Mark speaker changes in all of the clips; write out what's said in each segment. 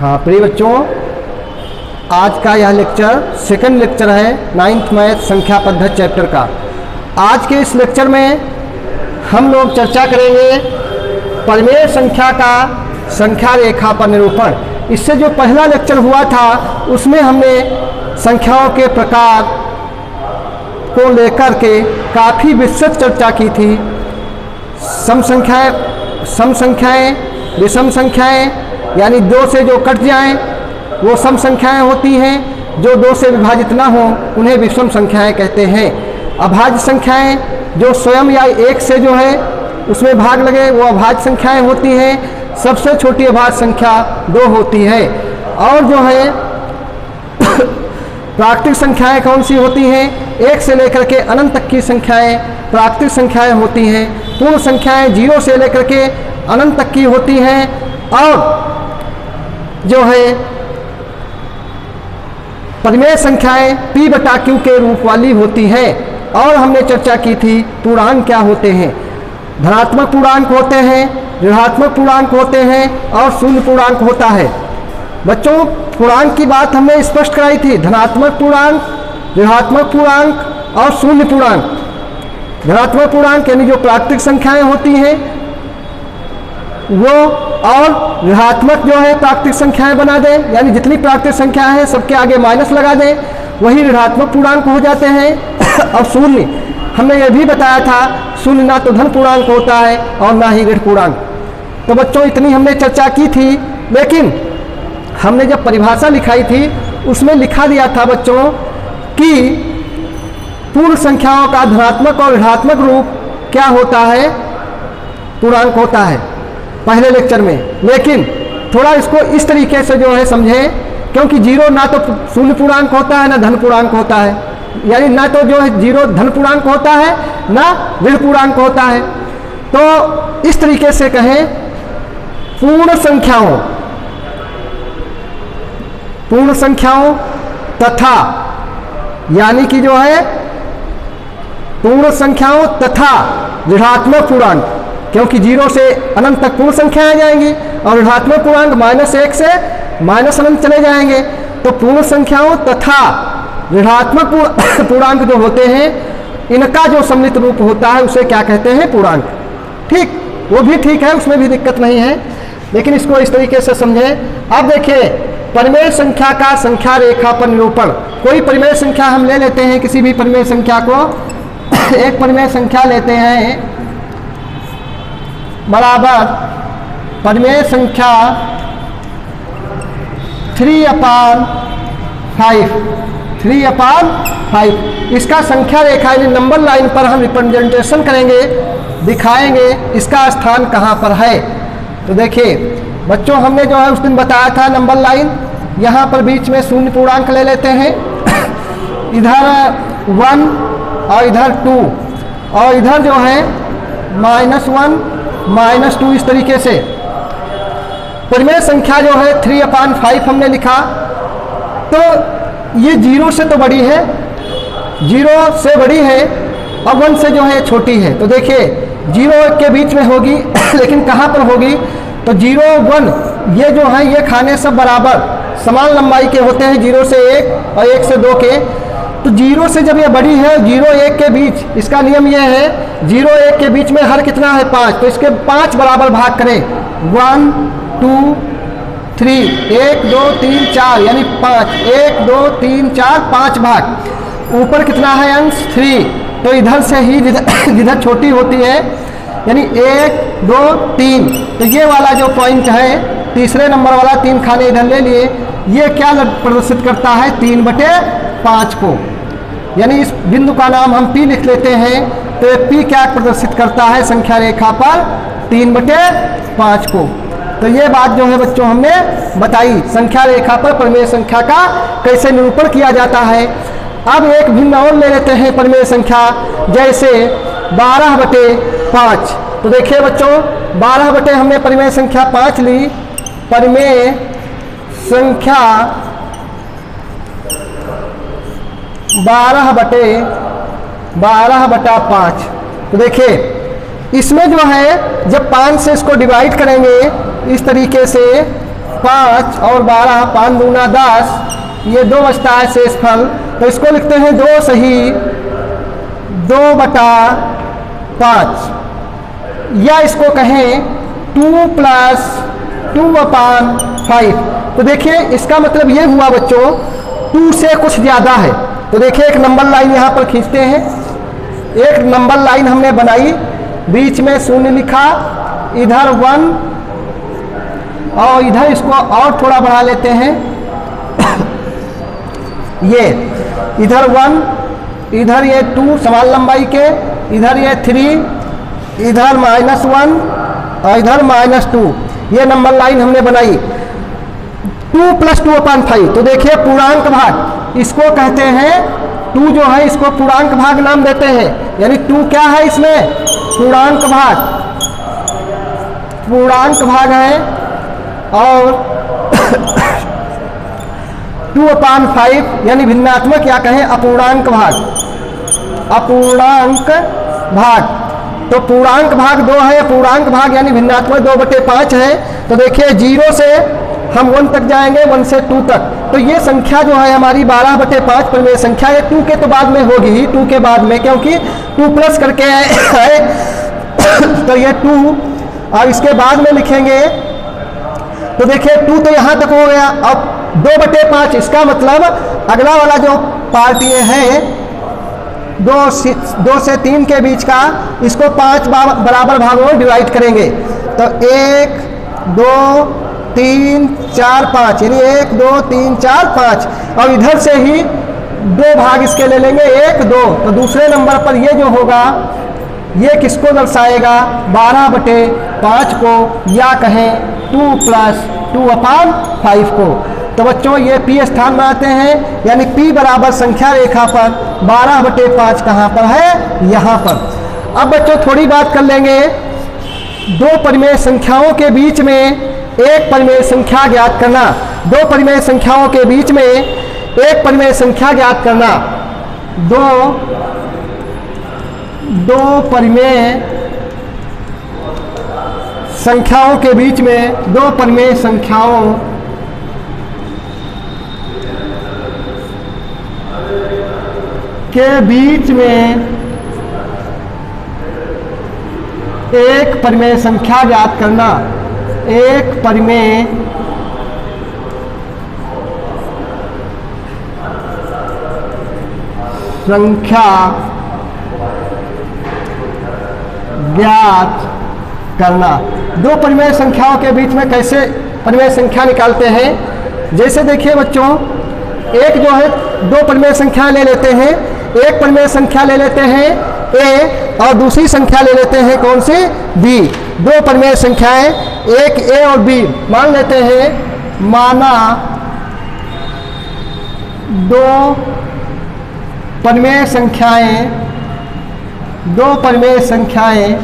Speaker 1: हाँ प्रिय बच्चों, आज का यह लेक्चर सेकंड लेक्चर है 9th मैथ संख्या पद्धति चैप्टर का। आज के इस लेक्चर में हम लोग चर्चा करेंगे परिमेय संख्या का संख्या रेखा पर निरूपण। इससे जो पहला लेक्चर हुआ था उसमें हमने संख्याओं के प्रकार को लेकर के काफ़ी विस्तृत चर्चा की थी। सम संख्याएं, विषम संख्याएं, यानी दो से जो कट जाएं वो सम संख्याएं होती हैं, जो दो से विभाजित ना हो उन्हें विषम संख्याएं कहते हैं। अभाज्य संख्याएं जो स्वयं या एक से जो है उसमें भाग लगे वो अभाज्य संख्याएं होती हैं। सबसे छोटी अभाज्य संख्या 2 होती है। और जो है प्राकृतिक संख्याएं कौन सी होती हैं? 1 से लेकर के अनंत तक की संख्याएं प्राकृतिक संख्याएं होती हैं। पूर्ण संख्याएं 0 से लेकर के अनंत तक की होती हैं। और जो है परिमेय संख्याएं P/Q के रूप वाली होती हैं। और हमने चर्चा की थी पूर्णांक क्या होते हैं। धनात्मक पूर्णांक होते हैं, ऋणात्मक पूर्णांक होते हैं और शून्य पूर्णांक होता है। बच्चों, पूर्णांक की बात हमने स्पष्ट कराई थी। धनात्मक पूर्णांक, ऋणात्मक पूर्णांक और शून्य पूर्णांक। धनात्मक पूर्णांक यानी जो प्राकृतिक संख्याएं होती हैं वो, और ऋणात्मक जो है प्राकृतिक संख्याएं बना दें, यानी जितनी प्राकृतिक संख्याएं हैं सबके आगे माइनस लगा दें, वही ऋणात्मक पूर्णांक हो जाते हैं। और शून्य हमने ये भी बताया था, शून्य ना तो धन पूर्णांक होता है और ना ही ऋण पूर्णांक। तो बच्चों इतनी हमने चर्चा की थी, लेकिन हमने जब परिभाषा लिखाई थी उसमें लिखा दिया था बच्चों कि पूर्ण संख्याओं का धनात्मक और ऋणात्मक रूप क्या होता है? पूर्णांक होता है पहले लेक्चर में। लेकिन थोड़ा इसको इस तरीके से जो है समझें, क्योंकि 0 ना तो शून्य पूर्णांक होता है ना धन पूर्णांक होता है, यानी ना तो जो है 0 धन पूर्णांक होता है ना ऋण पूर्णांक होता है। तो इस तरीके से कहें पूर्ण संख्याओं तथा, यानी कि जो है पूर्ण संख्याओं तथा ऋणात्मक पूर्णांक, क्योंकि 0 से अनंत तक पूर्ण संख्याएं जाएंगी और ऋणात्मक पूर्णांक -1 से -अनंत चले जाएंगे। तो पूर्ण संख्याओं तथा ऋणात्मक पूर्णांक जो होते हैं इनका जो सम्मिलित रूप होता है उसे क्या कहते हैं? पूर्णांक। ठीक, वो भी ठीक है, उसमें भी दिक्कत नहीं है, लेकिन इसको इस तरीके से समझें। अब देखिए परिमेय संख्या का संख्या रेखा पर निरूपण। कोई परिमेय संख्या हम ले लेते हैं, किसी भी परिमेय संख्या को एक परिमेय संख्या लेते हैं बराबर परिमेय संख्या 3/5। इसका संख्या रेखा यानी नंबर लाइन पर हम रिप्रेजेंटेशन करेंगे, दिखाएंगे इसका स्थान कहाँ पर है। तो देखिए बच्चों, हमने जो है उस दिन बताया था नंबर लाइन, यहाँ पर बीच में शून्य पूर्णांक ले लेते हैं, इधर 1 और इधर 2 और इधर जो है -1 -2, इस तरीके से परिमेय संख्या जो है 3/5 हमने लिखा। तो ये 0 से तो बड़ी है, 0 से बड़ी है और 1 से जो है छोटी है। तो देखिए 0 1 के बीच में होगी लेकिन कहाँ पर होगी? तो 0 1 ये जो है ये खाने सब बराबर समान लंबाई के होते हैं, 0 से 1 और 1 से 2 के। तो 0 से जब ये बड़ी है 0 1 के बीच, इसका नियम ये है 0 1 के बीच में हर कितना है? 5। तो इसके 5 बराबर भाग करें, 1 2 3, 1 2 3 4, यानी 5, 1 2 3 4 5 भाग। ऊपर कितना है अंश? 3। तो इधर से ही जिधर छोटी होती है, यानी 1 2 3, तो ये वाला जो पॉइंट है तीसरे नंबर वाला 3 खाने इधर ले लिए, ये क्या प्रदर्शित करता है? 3/5 को, यानी इस बिंदु का नाम हम P लिख लेते हैं। तो P क्या प्रदर्शित करता है संख्या रेखा पर? 3/5 को। तो ये बात जो है बच्चों हमने बताई संख्या रेखा पर परिमेय संख्या का कैसे निरूपण किया जाता है। अब एक भिन्न और ले लेते हैं परिमेय संख्या, जैसे 12/5। तो देखिए बच्चों 12 हमने परिमेय संख्या 5 ली, परिमेय संख्या 12/5। तो देखिए इसमें जो है जब 5 से इसको डिवाइड करेंगे इस तरीके से 5 और 12, 5 दूना 10, ये 2 बचता है शेषफल। तो इसको लिखते हैं 2 सही 2/5, या इसको कहें 2 + 2/5। तो देखिए इसका मतलब ये हुआ बच्चों 2 से कुछ ज़्यादा है। तो देखिए एक नंबर लाइन यहाँ पर खींचते हैं, एक नंबर लाइन हमने बनाई, बीच में 0 लिखा, इधर 1 और इधर इसको और थोड़ा बढ़ा लेते हैं ये इधर 1, इधर ये 2 समान लंबाई के, इधर ये 3, इधर -1 और इधर -2, ये नंबर लाइन हमने बनाई। 2 + 2/5। तो देखिए पूर्णांक भाग इसको कहते हैं, 2 जो है इसको पूर्णांक भाग नाम देते हैं, यानी 2 क्या है इसमें पूर्णांक भाग, पूर्णांक भाग है। और 2/5 यानी भिन्नात्मक या कहें अपूर्णांक भाग, अपूर्णांक भाग। तो पूर्णांक भाग 2 है, पूर्णांक भाग यानी भिन्नात्मक 2/5 है। तो देखिए 0 से हम 1 तक जाएंगे, 1 से 2 तक। तो ये संख्या जो है हमारी 12/5 परिमेय संख्या है। 2 के तो बाद में होगी ही, 2 के बाद में, क्योंकि 2 प्लस करके है तो ये 2 और इसके बाद में लिखेंगे। तो देखिए 2 तो यहाँ तक हो गया। अब 2/5, इसका मतलब अगला वाला जो पार्ट ये है 2 से 3 के बीच का, इसको 5 बराबर भागों में डिवाइड करेंगे। तो 1 2 3 4 5, यानी 1 2 3 4 5, और इधर से ही 2 भाग इसके ले लेंगे 1 2। तो दूसरे नंबर पर ये जो होगा ये किसको दर्शाएगा 12/5 को, या कहें 2 + 2/5 को। तो बच्चों ये P स्थान बनाते हैं, यानी P बराबर संख्या रेखा पर 12/5 कहाँ पर है, यहाँ पर। अब बच्चों थोड़ी बात कर लेंगे 2 परिमेय संख्याओं के बीच में एक परिमेय संख्या ज्ञात करना। 2 परिमेय संख्याओं के बीच में एक परिमेय संख्या ज्ञात करना। 2 परिमेय संख्याओं के बीच में, 2 परिमेय संख्याओं के बीच में एक परिमेय संख्या ज्ञात करना। एक परिमेय संख्या ज्ञात करना। 2 परिमेय संख्याओं के बीच में कैसे परिमेय संख्या निकालते हैं, जैसे देखिए बच्चों एक जो है 2 परिमेय संख्या ले लेते हैं, एक परिमेय संख्या ले लेते हैं A और दूसरी संख्या ले लेते हैं कौन सी B। 2 परिमेय संख्याएं एक A और B मान लेते हैं। माना 2 परिमेय संख्याएं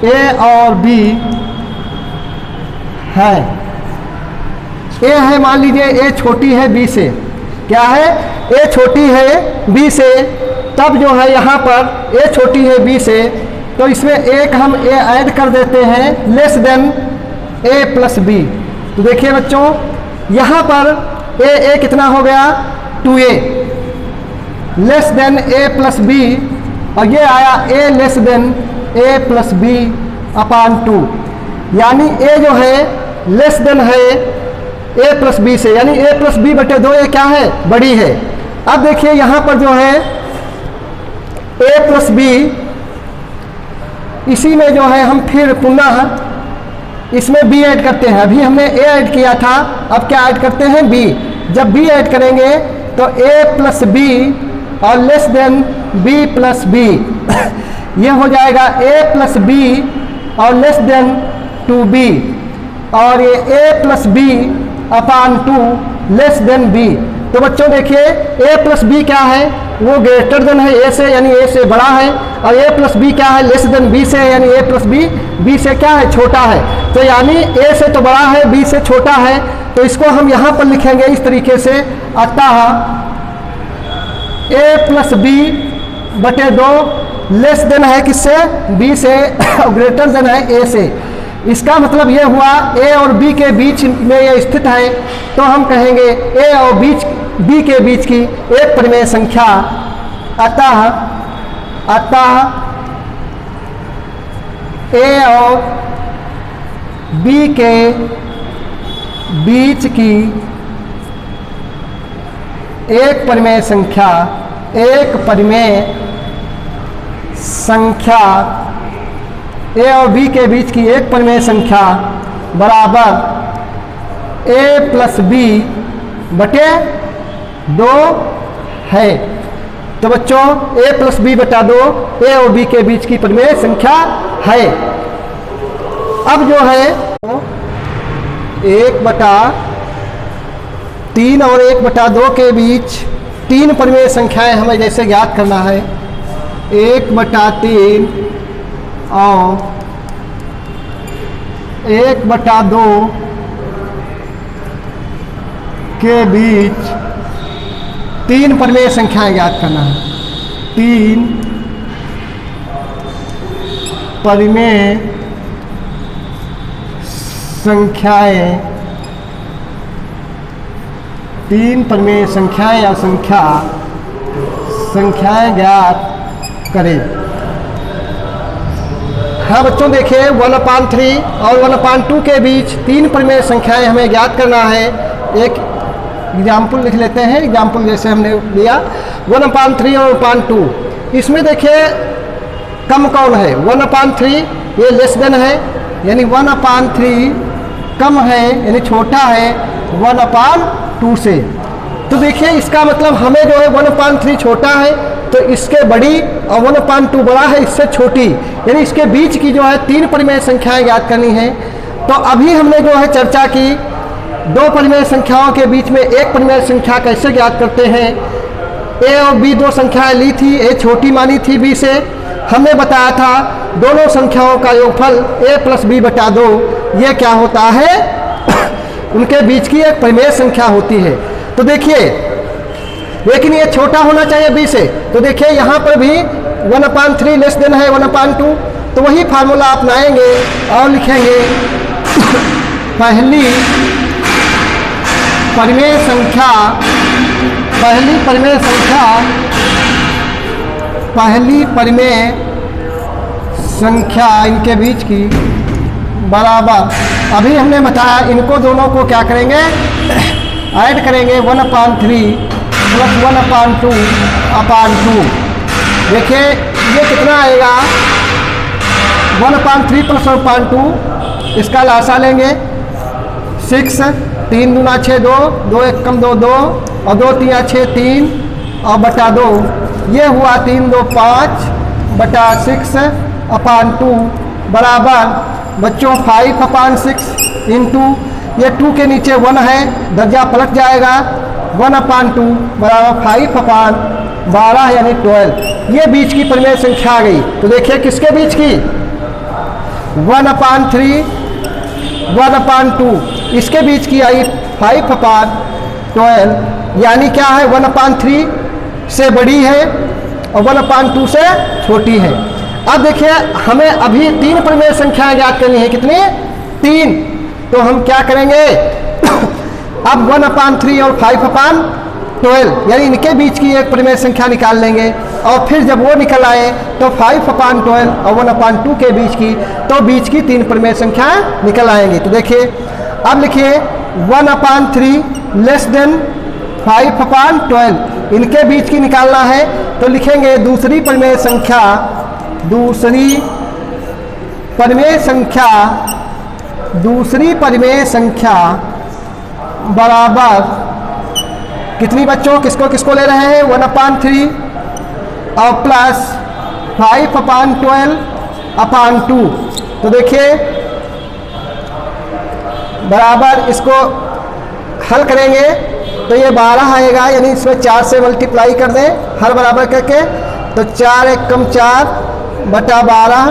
Speaker 1: A और B है। A है मान लीजिए A छोटी है B से, क्या है A छोटी है B से, तब जो है यहाँ पर A छोटी है B से, तो इसमें एक हम A ऐड कर देते हैं लेस देन A + B। तो देखिए बच्चों यहाँ पर A कितना हो गया 2A less than A + B, और ये आया A less than A + B/2, यानी A जो है लेस देन है A + B से, यानी A + B/2 ये क्या है बड़ी है। अब देखिए यहाँ पर जो है A + B, इसी में जो है हम फिर पुनः इसमें B ऐड करते हैं। अभी हमने A ऐड किया था, अब क्या ऐड करते हैं B। जब B ऐड करेंगे तो A + B और लेस देन B + B ये हो जाएगा A + B और लेस देन 2B, और ये A + B/2 less than B। तो बच्चों देखिए A + B क्या है, वो ग्रेटर देन है A से, यानी A से बड़ा है, और A + B क्या है लेस देन B से, यानी A + B B से क्या है छोटा है। तो यानी A से तो बड़ा है B से छोटा है, तो इसको हम यहाँ पर लिखेंगे इस तरीके से, अतः A + B/2 लेस देन है किससे B से, और ग्रेटर देन है A से। इसका मतलब ये हुआ ए और बी के बीच में ये स्थित है, तो हम कहेंगे ए और बी के बीच की एक परिमेय संख्या, अतः ए और बी के बीच की एक परिमेय संख्या ए और बी के बीच की एक परिमेय संख्या बराबर ए प्लस बी बटे 2 है। तो बच्चों ए प्लस बी बटा 2 ए और बी के बीच की परिमेय संख्या है। अब जो है 1/3 और 1/2 के बीच 3 परिमेय संख्याएं हमें जैसे ज्ञात करना है, 1/3 और 1/2 के बीच 3 परिमेय संख्याएं ज्ञात करना है। 3 परिमेय संख्याएं, 3 परिमेय संख्याएं या संख्याएं ज्ञात करें। हाँ बच्चों देखिए 1/3 और 1/2 के बीच 3 परिमेय संख्याएं हमें ज्ञात करना है। एक एग्जाम्पल लिख लेते हैं, एग्जाम्पल जैसे हमने लिया 1/3 और 1/2। इसमें देखिए कम कौन है, 1/3 ये लेस देन है, यानी 1/3 कम है यानी छोटा है 1/2 से। तो देखिए इसका मतलब हमें जो है 1/3 छोटा है तो इसके बड़ी और 1/2 बड़ा है इससे छोटी, यानी इसके बीच की जो है 3 परिमेय संख्याएं ज्ञात करनी है। तो अभी हमने जो है चर्चा की 2 परिमेय संख्याओं के बीच में एक परिमेय संख्या कैसे ज्ञात करते हैं। ए और बी 2 संख्याएं ली थी, ए छोटी मानी थी बी से। हमने बताया था दोनों संख्याओं का योगफल ए प्लस बी बटा 2 ये क्या होता है उनके बीच की एक परिमेय संख्या होती है। तो देखिए लेकिन ये छोटा होना चाहिए बी से, तो देखिए यहाँ पर भी 1/3 लेस देन है 1/2, तो वही फार्मूला अपनाएंगे और लिखेंगे पहली परिमेय संख्या इनके बीच की बराबर, अभी हमने बताया इनको दोनों को क्या करेंगे ऐड करेंगे 1/3 प्लस 1/2। देखिए ये कितना आएगा 1/3 प्लस 1/2, इसका लासा लेंगे 6, 3 दूना 6 2, 2 1 कम 2 2 और 2 3 6 3 और बटा 2, ये हुआ 3 2 5 बटा 6/2 बराबर बच्चों 5/6 इंटू ये 2 के नीचे 1 है दर्जा पलट जाएगा 1/2 बराबर 5/12 यानी 12। ये बीच की परिमेय संख्या आ गई। तो देखिए किसके बीच की 1/3 1/2 इसके बीच की आई 5/12, यानी क्या है 1/3 से बड़ी है और 1/2 से छोटी है। अब देखिए हमें अभी 3 परिमेय संख्याएं ज्ञात करनी है, कितनी 3। तो हम क्या करेंगे अब 1/3 और 5/12 यानी इनके बीच की एक परिमेय संख्या निकाल लेंगे और फिर जब वो निकल आए तो 5/12 और 1/2 के बीच की, तो बीच की 3 परिमेय संख्याएं निकल आएंगी। तो देखिए अब लिखिए 1/3 लेस देन 5/12 इनके बीच की निकालना है, तो लिखेंगे दूसरी परिमेय संख्या बराबर कितनी बच्चों, किसको किसको ले रहे हैं 1/3 और प्लस 5/12/2। तो देखिए बराबर इसको हल करेंगे तो ये 12 आएगा, यानी इसमें 4 से मल्टीप्लाई कर दें हर बराबर करके, तो 4 1 कम 4 बटा 12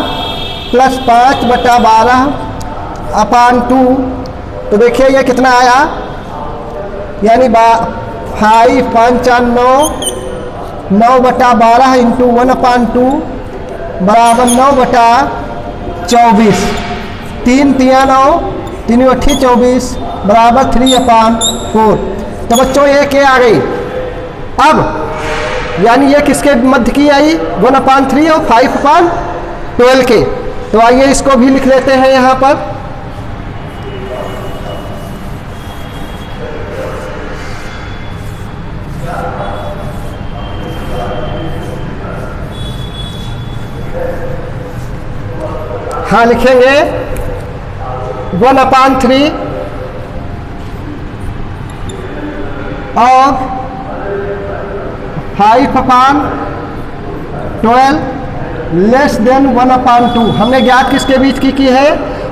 Speaker 1: प्लस 5/12/2। तो देखिए ये कितना आया, यानी 5 5 4 9 बटा 12 इंटू 1/2 बराबर 9/24। 3 3 9 3 8 24 बराबर 3/4। तो बच्चों ये क्या आ गई अब, यानी ये किसके मध्य की आई 1/3 और 5/12 के। तो आइए इसको भी लिख लेते हैं यहाँ पर। हाँ लिखेंगे 1/3 और 5/12 लेस देन 1/2। हमने ज्ञात किसके बीच की है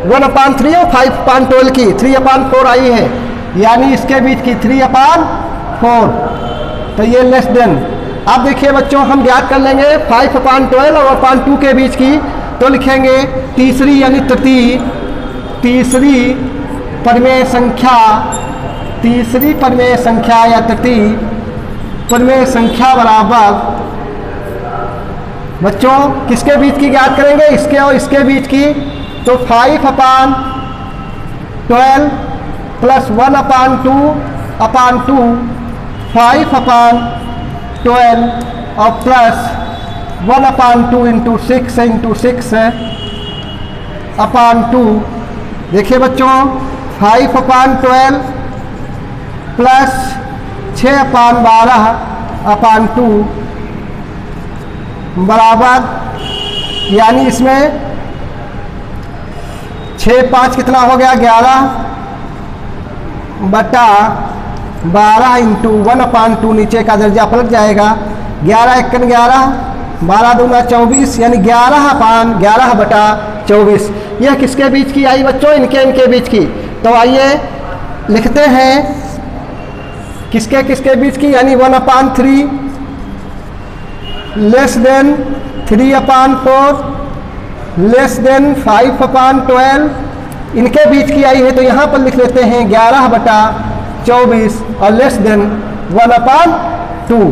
Speaker 1: 1/3 और 5/12 की, 3/4 आई है, यानी इसके बीच की 3/4। तो ये लेस देन। अब देखिए बच्चों हम ज्ञात कर लेंगे 5/12 और 1/2 के बीच की। तो लिखेंगे तीसरी यानी तृतीय, तीसरी परिमेय संख्या, तीसरी परिमेय संख्या या तृतीय परिमेय संख्या बराबर बच्चों किसके बीच की ज्ञात करेंगे, इसके और इसके बीच की। तो 5/12 प्लस 1/2 5/12 और प्लस 1/2 इंटू 6/2। देखिए बच्चों 5/12 प्लस 6/12/2 बराबर, यानी इसमें 6×5 कितना हो गया 11/12 इंटू 1/2, नीचे का दर्जा पलट जाएगा। 11×1 = 11, 12×2 = 24, यानी 11/24। यह किसके बीच की आई बच्चों, इनके बीच की। तो आइए लिखते हैं किसके किसके बीच की, यानी 1/3 लेस देन 3/4 लेस देन 5/12 इनके बीच की आई है। तो यहाँ पर लिख लेते हैं 11/24 और लेस देन 1/2।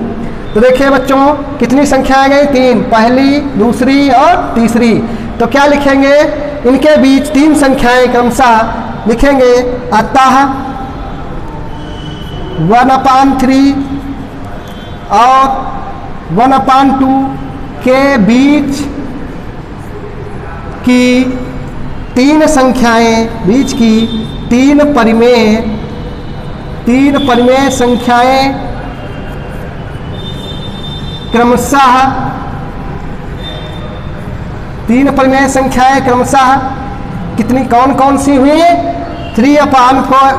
Speaker 1: तो देखिए बच्चों कितनी संख्याएं गई 3, पहली दूसरी और तीसरी। तो क्या लिखेंगे, इनके बीच 3 संख्याएं क्रमशः लिखेंगे, अतः 1/3 और 1/2 के बीच की 3 संख्याएं, बीच की 3 परिमेय संख्याएं क्रमशः, 3 परिमेय संख्याएं क्रमशः कितनी कौन कौन सी हुई, 3/4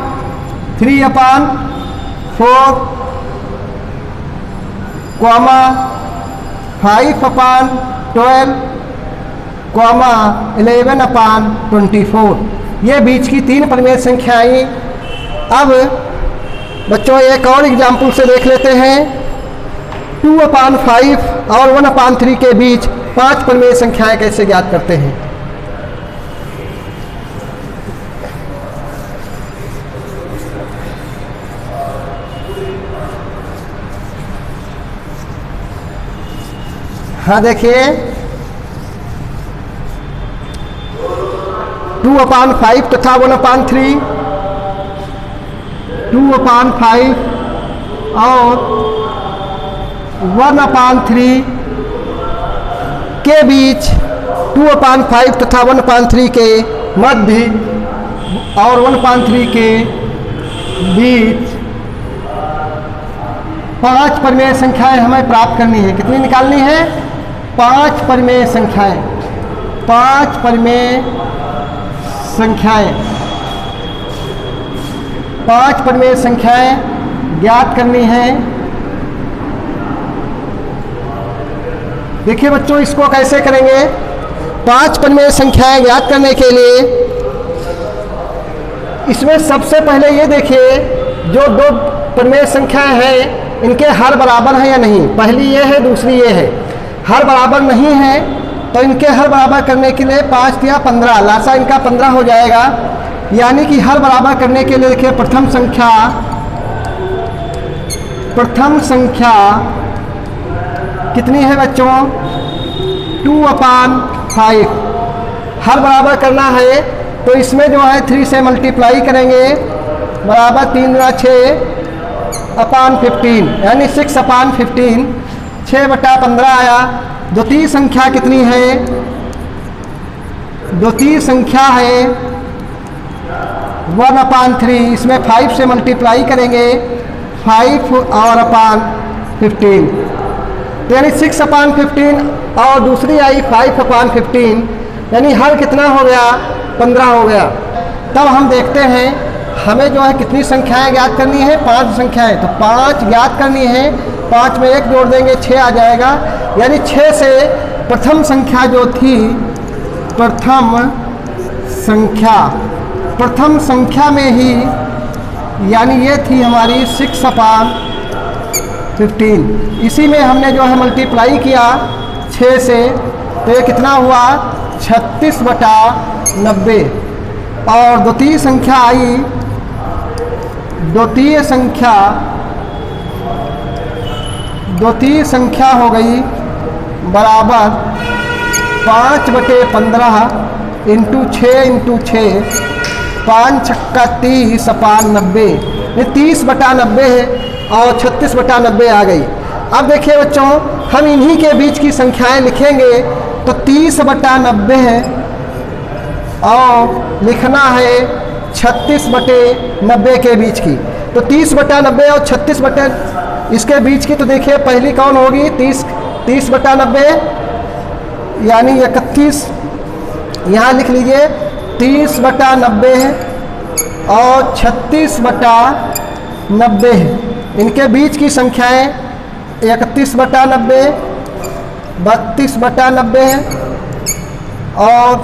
Speaker 1: 5/12 11/24। ये बीच की 3 परिमेय संख्याएं। अब बच्चों एक और एग्जाम्पल से देख लेते हैं। 2/5 और 1/3 के बीच 5 परिमेय संख्याएं कैसे ज्ञात करते हैं। हाँ देखिए 2/5 तथा 1/3, 2/5 और 1/3 के बीच, 2/5 तथा 1/3 के मध्य और 1/3 के बीच 5 परिमेय संख्याएं हमें प्राप्त करनी है। कितनी निकालनी है, 5 परिमेय संख्याएं, 5 परिमेय संख्याएं, 5 परिमेय संख्याएं ज्ञात करनी है। देखिए बच्चों इसको कैसे करेंगे, 5 परिमेय संख्याएं ज्ञात करने के लिए इसमें सबसे पहले ये देखिए जो 2 परिमेय संख्याएं हैं इनके हर बराबर हैं या नहीं। पहली ये है, दूसरी ये है। हर बराबर नहीं है तो इनके हर बराबर करने के लिए 5 या 15, लासा इनका 15 हो जाएगा। यानी कि हर बराबर करने के लिए देखिए प्रथम संख्या कितनी है बच्चों, 2/5। हर बराबर करना है तो इसमें जो है 3 से मल्टीप्लाई करेंगे बराबर 3 गुना 6/15 यानी 6/15 6/15 आया। द्वितीय संख्या कितनी है? द्वितीय संख्या है 1/3। इसमें 5 से मल्टीप्लाई करेंगे 5 और अपान 15 तो यानी 6/15 और दूसरी आई 5/15 यानी हर कितना हो गया? 15 हो गया। तब हम देखते हैं हमें जो है कितनी संख्याएं ज्ञात करनी है? 5 संख्याएं। तो 5 ज्ञात करनी है, 5 में 1 जोड़ देंगे 6 आ जाएगा। यानी 6 से प्रथम संख्या जो थी, प्रथम संख्या में ही यानी ये थी हमारी 6/15। इसी में हमने जो है मल्टीप्लाई किया 6 से, तो ये कितना हुआ? 36/90। और द्वितीय संख्या आई, द्वितीय संख्या हो गई बराबर 5/15 इंटू 6 इंटू 6 5 छक्का 30/90 ये 30/90 है और 36/90 आ गई। अब देखिए बच्चों, हम इन्हीं के बीच की संख्याएं लिखेंगे तो 30/90 है और लिखना है 36/90 के बीच की। तो 30/90 और 36 इसके बीच की, तो देखिए पहली कौन होगी? 30/90 यानी 31। यहाँ लिख लीजिए 30/90 है और 36/90 है। इनके बीच की संख्याएं 31/90 32/90 है और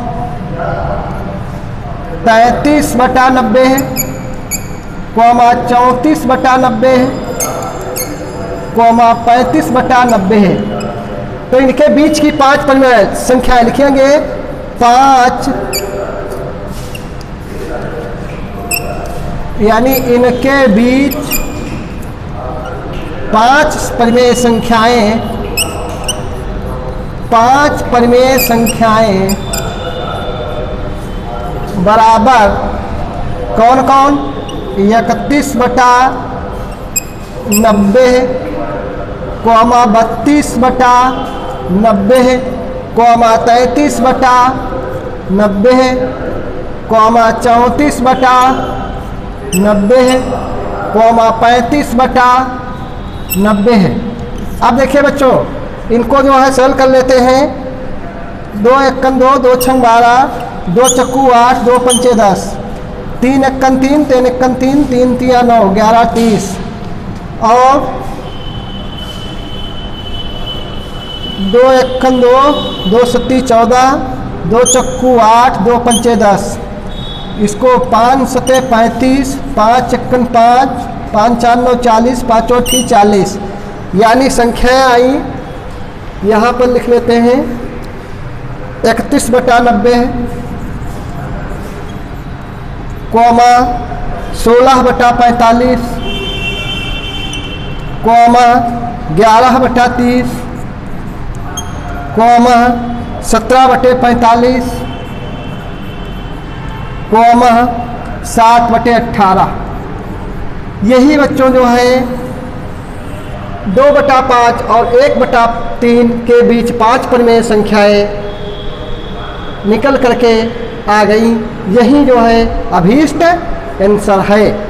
Speaker 1: 33/90 है, 34/90 है, 35/90 है। तो इनके बीच की 5 संख्याएं लिखेंगे। 5 यानी इनके बीच 5 परिमेय संख्याएं बराबर कौन कौन? 31/90 है, 32/90 है, 33/90 है, 34/90 है, 35/90 है। अब देखिए बच्चों, इनको जो है सरल कर लेते हैं। 2 एकन 2, 2 छंग 12, 2 चक्कू 8, 2 पंचे 10, 3 एकन 3, 3 एकन 3, 3 तिया 9, 11 30 और 2 एकन 2, 2 सत्ती 14, 2 चक्कू 8, 2 पंचे 10। इसको 5 सते 35, 5 एकन 5, 5 4 9 40, 5 चौठी 40 यानी संख्याएं आई। यहाँ पर लिख लेते हैं 31/90 है, 16/45, 11/30, 17/45, 7/18। यही बच्चों जो है 2/5 और 1/3 के बीच 5 परिमेय संख्याएं निकल करके आ गई। यही जो है अभीष्ट आंसर है।